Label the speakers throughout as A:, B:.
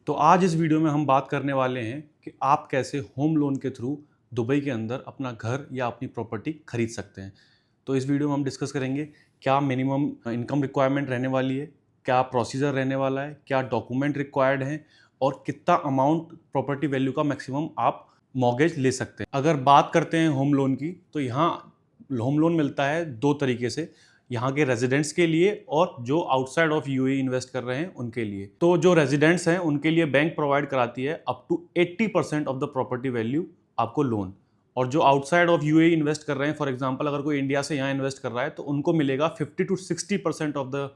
A: तो आज इस वीडियो में हम बात करने वाले हैं कि आप कैसे होम लोन के थ्रू दुबई के अंदर अपना घर या अपनी प्रॉपर्टी खरीद सकते हैं। तो इस वीडियो में हम डिस्कस करेंगे क्या मिनिमम इनकम रिक्वायरमेंट रहने वाली है, क्या प्रोसीजर रहने वाला है, क्या डॉक्यूमेंट रिक्वायर्ड हैं और कितना अमाउंट प्रॉपर्टी वैल्यू का मैक्सिमम आप मॉर्गेज ले सकते हैं। अगर बात करते हैं होम लोन की तो यहाँ होम लोन मिलता है दो तरीके से, यहाँ के रेजिडेंट्स के लिए और जो आउटसाइड ऑफ यूएई इन्वेस्ट कर रहे हैं उनके लिए। तो जो रेजिडेंट्स हैं उनके लिए बैंक प्रोवाइड कराती है up to 80% of the property value आपको लोन, और जो आउटसाइड ऑफ यूएई इन्वेस्ट कर रहे हैं, फॉर एग्जांपल अगर कोई इंडिया से यहाँ इन्वेस्ट कर रहा है तो उनको मिलेगा 50 to 60% off the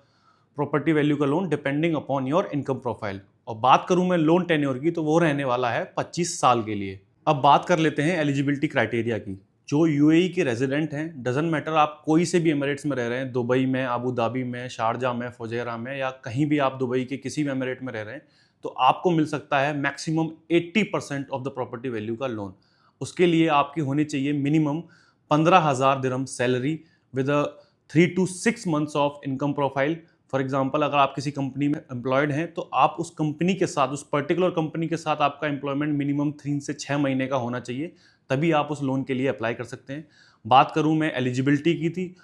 A: property value का loan depending upon your income profile. और बात करूं मैं लोन टेन्योर की तो वो रहने वाला है 25 साल के लिए। अब बात कर लेते हैं एलिजिबिलिटी क्राइटेरिया की। जो यूएई के रेजिडेंट हैं, डजंट मैटर आप कोई से भी एमिरेट्स में रह रहे हैं, दुबई में, अबू धाबी में, शारजा में, फुजैरा में, या कहीं भी आप दुबई के किसी भी एमिरेट में रह रहे हैं, तो आपको मिल सकता है maximum 80% of the property value का लोन। उसके लिए आपकी होनी चाहिए minimum 15,000 dirham salary with 3 to 6 months of income profile. For example अगर आप किसी कंपनी में एम्प्लॉयड हैं तो आप उस कंपनी के साथ, उस पर्टिकुलर कंपनी के साथ आपका एम्प्लॉयमेंट मिनिमम 3 से 6 महीने का होना चाहिए, तभी आप उस लोन के लिए अप्लाई कर सकते हैं। बात करूं मैं एलिजिबिलिटी की थी,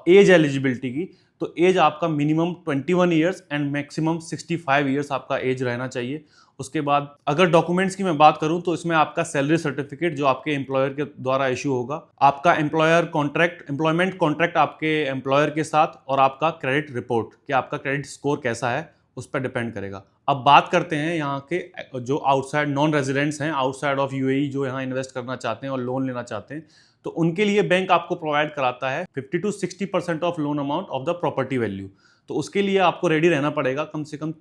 A: एज एलिजिबिलिटी की, तो एज आपका minimum 21 years and maximum 65 years आपका एज रहना चाहिए। उसके बाद अगर डॉक्यूमेंट्स की मैं बात करूं तो इसमें आपका सैलरी सर्टिफिकेट जो आपके एम्प्लॉयर के द्वारा इशू होगा, आपका एम्प्लॉयमेंट कॉन्ट्रैक्ट आपके एम्प्लॉयर के साथ, और आपका क्रेडिट रिपोर्ट कि आपका क्रेडिट स्कोर कैसा है उस पर डिपेंड करेगा। अब बात करते हैं यहाँ के जो आउटसाइड नॉन रेजिडेंट्स हैं, आउटसाइड ऑफ यूएई, जो यहाँ इन्वेस्ट करना चाहते हैं और लोन लेना चाहते हैं, तो उनके लिए बैंक आपको प्रोवाइड कराता है 50 to 60% of loan amount of the property value. तो उसके लिए आपको रेडी रहना पड़ेगा कम से कम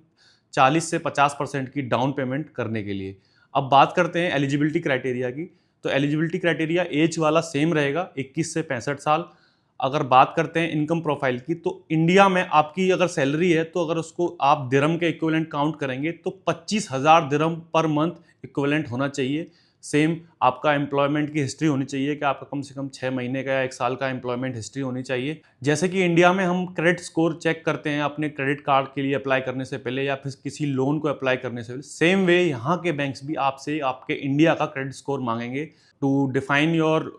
A: 40 से 50% की डाउन पेमेंट करने के लिए। अब बात करते हैं एलिजिबिलिटी क्राइटेरिया की। तो एलिजिबिलिटी क्राइटेरिया एज वाला सेम रहेगा, 21 से 65 साल। अगर बात करते हैं इनकम प्रोफाइल की, तो इंडिया में आपकी अगर सैलरी है तो अगर उसको आप दिरहम के इक्विवेलेंट काउंट करेंगे तो 25,000 दिरहम पर मंथ इक्विवेलेंट होना चाहिए। सेम आपका एम्प्लॉयमेंट की हिस्ट्री होनी चाहिए कि आपका कम से कम 6 महीने का या 1 साल का एम्प्लॉयमेंट हिस्ट्री होनी चाहिए। जैसे कि इंडिया में हम क्रेडिट स्कोर चेक करते हैं अपने क्रेडिट कार्ड के लिए अप्लाई करने से पहले या फिर किसी लोन को अप्लाई करने से पहले, सेम वे यहाँ के बैंक्स भी आपसे आपके इंडिया का क्रेडिट स्कोर मांगेंगे to define your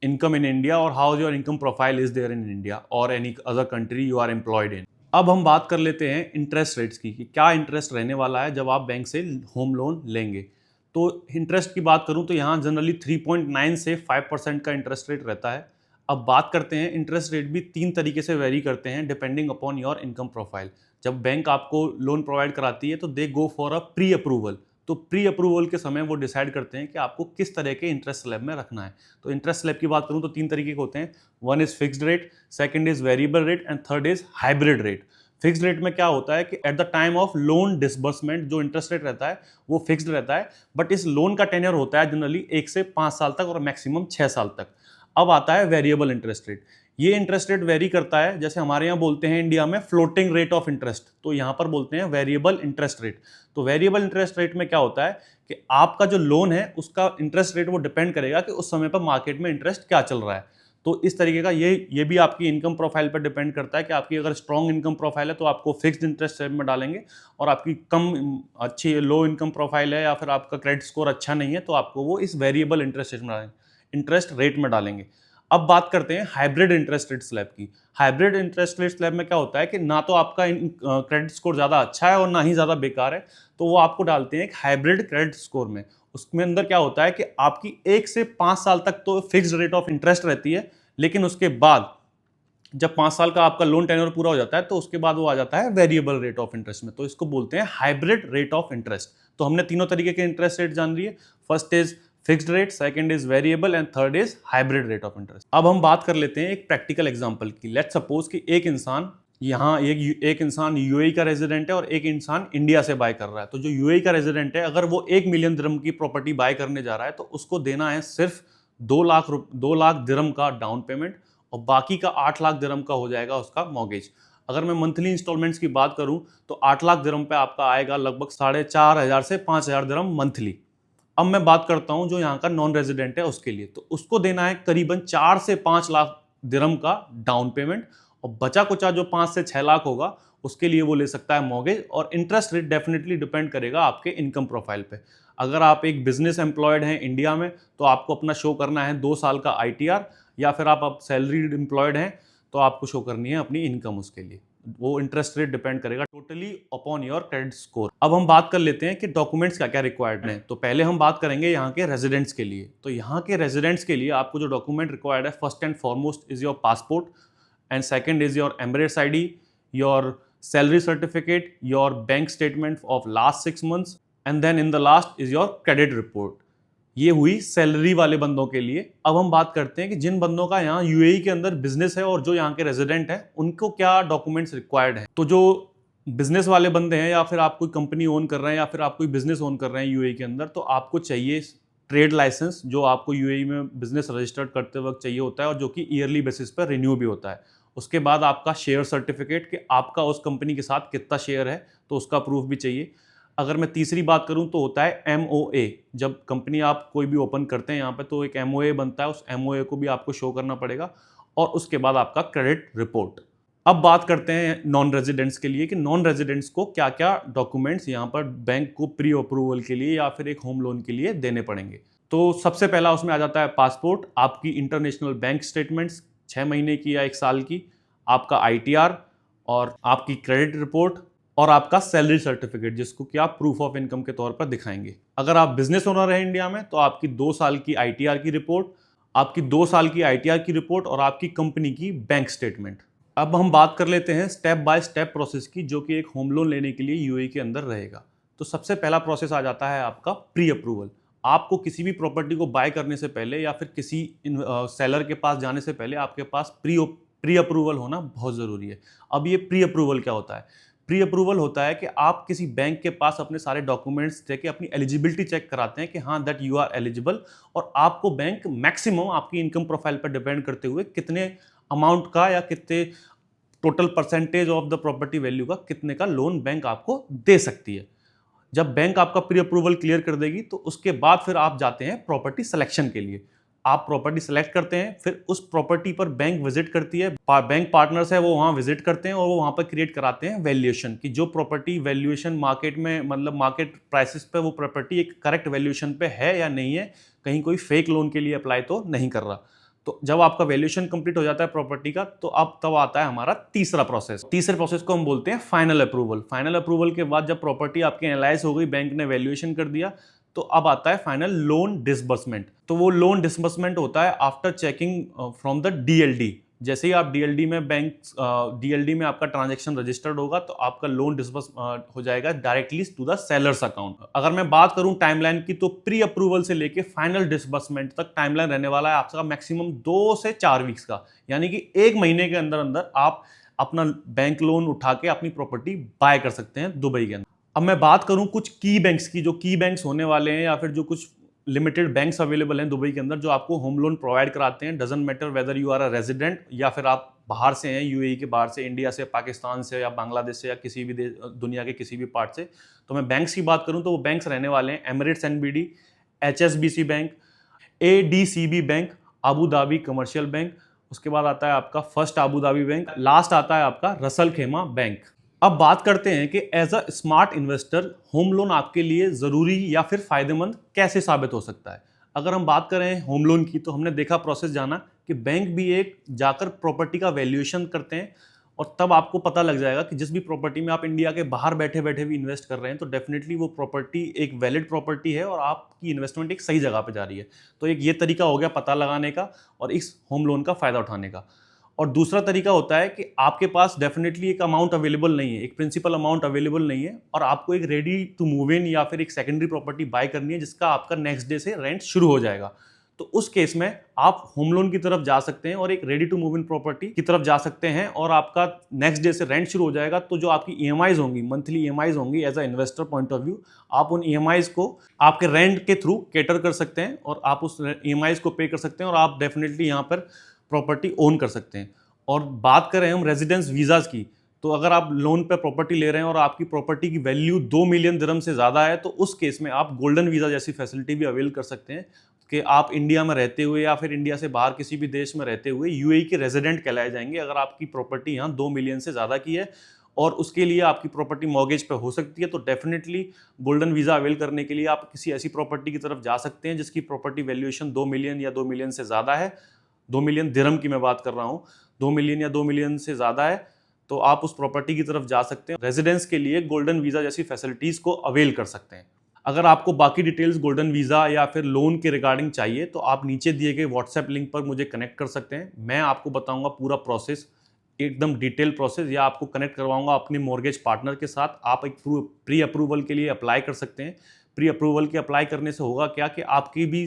A: income in India or how your income profile is there in India or any other country you are employed in। अब हम बात कर लेते हैं इंटरेस्ट रेट्स की कि क्या इंटरेस्ट रहने वाला है जब आप बैंक से होम लोन लेंगे। तो इंटरेस्ट की बात करूं तो यहाँ जनरली 3.9 से 5% का इंटरेस्ट रेट रहता है। अब बात करते हैं इंटरेस्ट रेट भी 3 तरीके से वेरी करते हैं depending upon your income profile. जब बैंक आपको लोन प्रोवाइड कराती है तो they go for a pre approval. तो प्री अप्रूवल के समय वो डिसाइड करते हैं कि आपको किस तरह के इंटरेस्ट स्लैब में रखना है। तो इंटरेस्ट स्लैब की बात करूं तो 3 तरीके के होते हैं। One is fixed rate, second is variable rate and third is hybrid rate. Fixed rate में क्या होता है कि at the time of loan disbursement जो इंटरेस्ट रेट रहता है वो फिक्स्ड रहता है, बट इस लोन का टेन्योर होता है जनरली 1 से 5 साल तक और मैक्सिमम 6 साल तक। अब आता है वेरिएबल इंटरेस्ट रेट। ये इंटरेस्ट रेट वेरी करता है, जैसे हमारे यहाँ बोलते हैं इंडिया में फ्लोटिंग रेट ऑफ इंटरेस्ट, तो यहाँ पर बोलते हैं वेरिएबल इंटरेस्ट रेट। तो वेरिएबल इंटरेस्ट रेट में क्या होता है कि आपका जो लोन है उसका इंटरेस्ट रेट वो डिपेंड करेगा कि उस समय पर मार्केट में इंटरेस्ट क्या चल रहा है। तो इस तरीके का ये भी आपकी इनकम प्रोफाइल पर डिपेंड करता है कि आपकी अगर स्ट्रॉन्ग इनकम प्रोफाइल है तो आपको फिक्स्ड इंटरेस्ट रेट में डालेंगे, और आपकी कम अच्छी लो इनकम प्रोफाइल है या फिर आपका क्रेडिट स्कोर अच्छा नहीं है तो आपको वो इस वेरिएबल इंटरेस्ट रेट में डालेंगे। अब बात करते हैं हाइब्रिड इंटरेस्ट रेट स्लैब की। हाइब्रिड इंटरेस्ट रेट स्लैब में क्या होता है कि ना तो आपका क्रेडिट स्कोर ज़्यादा अच्छा है और ना ही ज़्यादा बेकार है, तो वो आपको डालते हैं एक हाइब्रिड क्रेडिट स्कोर में। उसमें अंदर क्या होता है कि आपकी 1 से 5 साल तक तो फिक्स्ड रेट ऑफ इंटरेस्ट रहती है, लेकिन उसके बाद जब 5 साल का आपका लोन टेन्योर पूरा हो जाता है तो उसके बाद वो आ जाता है वेरिएबल रेट ऑफ इंटरेस्ट में। तो इसको बोलते हैं हाइब्रिड रेट ऑफ इंटरेस्ट। तो हमने तीनों तरीके के इंटरेस्ट रेट जान लिए। First is fixed rate, second is variable and third is hybrid rate of interest. अब हम बात कर लेते हैं एक प्रैक्टिकल एग्जांपल की। लेट्स सपोज कि एक इंसान यूएई का रेजिडेंट है और एक इंसान इंडिया से बाय कर रहा है। तो जो यूएई का रेजिडेंट है अगर वो 1 मिलियन दिरहम की प्रॉपर्टी बाय करने जा रहा है तो उसको देना है सिर्फ 2 लाख दिरहम का डाउन पेमेंट, और बाकी का 8 लाख दिरहम का हो जाएगा उसका मॉर्गेज। अगर मैं मंथली इंस्टॉलमेंट्स की बात करूं तो 8 लाख दिरहम पे आपका आएगा लगभग 4,500 से 5,000 दिरहम मंथली। अब मैं बात करता हूं जो यहाँ का नॉन रेजिडेंट है उसके लिए, तो उसको देना है करीबन 4 से 5 लाख दिरहम का डाउन पेमेंट, और बचा कुचा जो 5 से 6 लाख होगा उसके लिए वो ले सकता है मॉर्गेज, और इंटरेस्ट रेट डेफिनेटली डिपेंड करेगा आपके इनकम प्रोफाइल पे। अगर आप एक बिजनेस एम्प्लॉयड हैं इंडिया में तो आपको अपना शो करना है 2 साल का ITR, या फिर आप सैलरीड एम्प्लॉयड हैं तो आपको शो करनी है अपनी इनकम, उसके लिए वो इंटरेस्ट रेट डिपेंड करेगा totally upon your credit score. अब हम बात कर लेते हैं कि डॉक्यूमेंट्स क्या क्या रिक्वायर्ड हैं। तो पहले हम बात करेंगे यहाँ के रेजिडेंट्स के लिए। तो यहाँ के रेजिडेंट्स के लिए आपको जो डॉक्यूमेंट रिक्वायर्ड है, first and foremost is your passport, and second is your Emirates ID, your salary certificate, your bank statement of last 6 months, and then in the last is your credit report. ये हुई salary वाले बंदों के लिए। अब हम बात करते हैं कि जिन बंदों का यहाँ UAE के अंदर बिजनेस है और जो यहाँ के रेजिडेंट हैं, उनको क्या डॉक्यूमेंट्स रिक्वायर्ड हैं। तो जो बिजनेस वाले बंदे हैं, या फिर आप कोई कंपनी ओन कर रहे हैं, या फिर आप कोई बिजनेस ओन कर रहे हैं UAE के अंदर, तो आपको चाहिए ट्रेड लाइसेंस, जो आपको UAE में बिजनेस रजिस्टर्ड करते वक्त चाहिए होता है, और जो कि ईयरली बेसिस पर रिन्यू भी होता है। उसके बाद आपका शेयर सर्टिफिकेट, कि आपका उस कंपनी के साथ कितना शेयर है, तो उसका प्रूफ भी चाहिए। अगर मैं तीसरी बात करूं तो होता है MOA। जब कंपनी आप कोई भी ओपन करते हैं यहाँ पे, तो एक MOA बनता है, उस MOA को भी आपको शो करना पड़ेगा। और उसके बाद आपका क्रेडिट रिपोर्ट। अब बात करते हैं नॉन रेजिडेंट्स के लिए, कि नॉन रेजिडेंट्स को क्या क्या डॉक्यूमेंट्स यहाँ पर बैंक को प्री अप्रूवल के लिए या फिर एक होम लोन के लिए देने पड़ेंगे। तो सबसे पहला उसमें आ जाता है पासपोर्ट, आपकी इंटरनेशनल बैंक स्टेटमेंट्स 6 महीने की या 1 साल की, आपका ITR, और आपकी क्रेडिट रिपोर्ट, और आपका सैलरी सर्टिफिकेट, जिसको कि आप प्रूफ ऑफ इनकम के तौर पर दिखाएंगे। अगर आप बिजनेस ओनर हैं इंडिया में, तो आपकी 2 साल की ITR की रिपोर्ट, आपकी 2 साल की ITR की रिपोर्ट, और आपकी कंपनी की बैंक स्टेटमेंट। अब हम बात कर लेते हैं स्टेप बाय स्टेप प्रोसेस की, जो कि एक होम लोन लेने के लिए UAE के अंदर रहेगा। तो सबसे पहला प्रोसेस आ जाता है आपका प्री अप्रूवल। आपको किसी भी प्रॉपर्टी को बाय करने से पहले, या फिर किसी सेलर के पास जाने से पहले, आपके पास प्री अप्रूवल होना बहुत ज़रूरी है। अब ये प्री अप्रूवल क्या होता है? प्री अप्रूवल होता है कि आप किसी बैंक के पास अपने सारे डॉक्यूमेंट्स देके अपनी एलिजिबिलिटी चेक कराते हैं कि हाँ, दैट यू आर एलिजिबल, और आपको बैंक मैक्सिमम आपकी इनकम प्रोफाइल पर डिपेंड करते हुए कितने अमाउंट का, या कितने total percentage of the property value का, कितने का लोन बैंक आपको दे सकती है। जब बैंक आपका प्री अप्रूवल क्लियर कर देगी, तो उसके बाद फिर आप जाते हैं प्रॉपर्टी सिलेक्शन के लिए। आप प्रॉपर्टी सेलेक्ट करते हैं, फिर उस प्रॉपर्टी पर बैंक विजिट करती है, बैंक पार्टनर्स है वो वहाँ विजिट करते हैं, और वो वहाँ पर क्रिएट कराते हैं वैल्यूएशन, कि जो प्रॉपर्टी वैल्यूएशन मार्केट में, मतलब मार्केट प्राइसेस पे वो प्रॉपर्टी एक करेक्ट वैल्यूएशन पे है या नहीं है, कहीं कोई फेक लोन के लिए अप्लाई तो नहीं कर रहा। तो जब आपका वैल्यूएशन कंप्लीट हो जाता है प्रॉपर्टी का, तो अब तब आता है हमारा तीसरा प्रोसेस। तीसरे प्रोसेस को हम बोलते हैं फाइनल अप्रूवल। फाइनल अप्रूवल के बाद जब प्रॉपर्टी आपकी एनालाइज हो गई, बैंक ने वैल्यूएशन कर दिया, तो अब आता है फाइनल लोन डिसबर्समेंट। तो वो लोन डिसबर्समेंट होता है after checking from the DLD। जैसे ही आप DLD में DLD में आपका ट्रांजैक्शन रजिस्टर्ड होगा, तो आपका लोन डिसबर्स हो जाएगा directly to the seller's account. अगर मैं बात करूं टाइमलाइन की, तो प्री अप्रूवल से लेके फाइनल डिसबर्समेंट तक टाइमलाइन रहने वाला है आपका मैक्सिमम 2 से 4 वीक्स का, यानी कि 1 महीने के अंदर अंदर आप अपना बैंक लोन उठा के अपनी प्रॉपर्टी बाय कर सकते हैं दुबई के अंदर। अब मैं बात करूं कुछ की बैंक्स की, जो की बैंक्स होने वाले हैं, या फिर जो कुछ लिमिटेड बैंक्स अवेलेबल हैं दुबई के अंदर, जो आपको होम लोन प्रोवाइड कराते हैं। Doesn't matter whether you are a resident, या फिर आप बाहर से हैं, UAE के बाहर से, इंडिया से, पाकिस्तान से, या बांग्लादेश से, या किसी भी दुनिया के किसी भी पार्ट से। तो मैं बैंक्स की बात करूं तो वो बैंक्स रहने वाले हैं Emirates NBD, HSBC bank, ADCB bank, Abu Dhabi commercial bank, उसके बाद आता है आपका first Abu Dhabi bank, last आता है आपका रसल खेमा बैंक। अब बात करते हैं कि as a smart investor home loan आपके लिए ज़रूरी या फिर फ़ायदेमंद कैसे साबित हो सकता है। अगर हम बात करें होम लोन की, तो हमने देखा प्रोसेस जाना कि बैंक भी एक जाकर प्रॉपर्टी का वैल्यूएशन करते हैं, और तब आपको पता लग जाएगा कि जिस भी प्रॉपर्टी में आप इंडिया के बाहर बैठे बैठे भी इन्वेस्ट कर रहे हैं, तो डेफिनेटली वो प्रॉपर्टी एक वैलिड प्रॉपर्टी है, और आपकी इन्वेस्टमेंट एक सही जगह पे जा रही है। तो एक ये तरीका हो गया पता लगाने का और इस होम लोन का फ़ायदा उठाने का। और दूसरा तरीका होता है कि आपके पास डेफिनेटली एक अमाउंट अवेलेबल नहीं है, एक प्रिंसिपल अमाउंट अवेलेबल नहीं है, और आपको एक रेडी टू मूव इन या फिर एक सेकेंडरी प्रॉपर्टी बाय करनी है, जिसका आपका नेक्स्ट डे से रेंट शुरू हो जाएगा। तो उस केस में आप होम लोन की तरफ जा सकते हैं और एक ready to move in property की तरफ जा सकते हैं, और आपका नेक्स्ट डे से रेंट शुरू हो जाएगा। तो जो आपकी EMIs होंगी, मंथली EMIs होंगी, as a investor point of view, आप उन EMIs को आपके रेंट के थ्रू कैटर कर सकते हैं, और आप उस EMIs को पे कर सकते हैं, और आप डेफिनेटली यहाँ पर प्रॉपर्टी ओन कर सकते हैं। और बात करें हम रेजिडेंस वीज़ाज़ की, तो अगर आप लोन पे प्रॉपर्टी ले रहे हैं और आपकी प्रॉपर्टी की वैल्यू 2 मिलियन दिरहम से ज़्यादा है, तो उस केस में आप गोल्डन वीज़ा जैसी फैसिलिटी भी अवेल कर सकते हैं, कि आप इंडिया में रहते हुए या फिर इंडिया से बाहर किसी भी देश में रहते हुए UAE के रेजिडेंट कहलाए जाएंगे, अगर आपकी प्रॉपर्टी यहाँ 2 मिलियन से ज़्यादा की है, और उसके लिए आपकी प्रॉपर्टी मॉर्गेज पे हो सकती है, तो डेफिनेटली गोल्डन वीज़ा अवेल करने के लिए आप किसी ऐसी प्रॉपर्टी की तरफ जा सकते हैं जिसकी प्रॉपर्टी वैल्यूएशन 2 मिलियन या 2 मिलियन से ज़्यादा है। 2 मिलियन दिरहम की मैं बात कर रहा हूँ, 2 मिलियन या 2 मिलियन से ज़्यादा है तो आप उस प्रॉपर्टी की तरफ जा सकते हैं। रेजिडेंस के लिए गोल्डन वीज़ा जैसी फैसिलिटीज़ को अवेल कर सकते हैं। अगर आपको बाकी डिटेल्स गोल्डन वीज़ा या फिर लोन के रिगार्डिंग चाहिए तो आप नीचे दिए गए व्हाट्सएप लिंक पर मुझे कनेक्ट कर सकते हैं। मैं आपको बताऊंगा पूरा प्रोसेस, एकदम डिटेल प्रोसेस, या आपको कनेक्ट करवाऊंगा अपने मॉर्गेज पार्टनर के साथ। आप एक प्री अप्रूवल के लिए अप्लाई कर सकते हैं। प्री अप्रूवल के अप्लाई करने से होगा क्या कि आपकी भी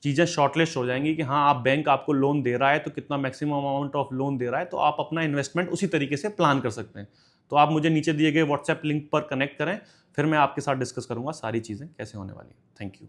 A: चीज़ें शॉर्टलिस्ट हो जाएंगी कि हाँ, आप बैंक आपको लोन दे रहा है तो कितना मैक्सिमम अमाउंट ऑफ लोन दे रहा है, तो आप अपना इन्वेस्टमेंट उसी तरीके से प्लान कर सकते हैं। तो आप मुझे नीचे दिए गए व्हाट्सएप लिंक पर कनेक्ट करें, फिर मैं आपके साथ डिस्कस करूंगा सारी चीज़ें कैसे होने वाली है। Thank you.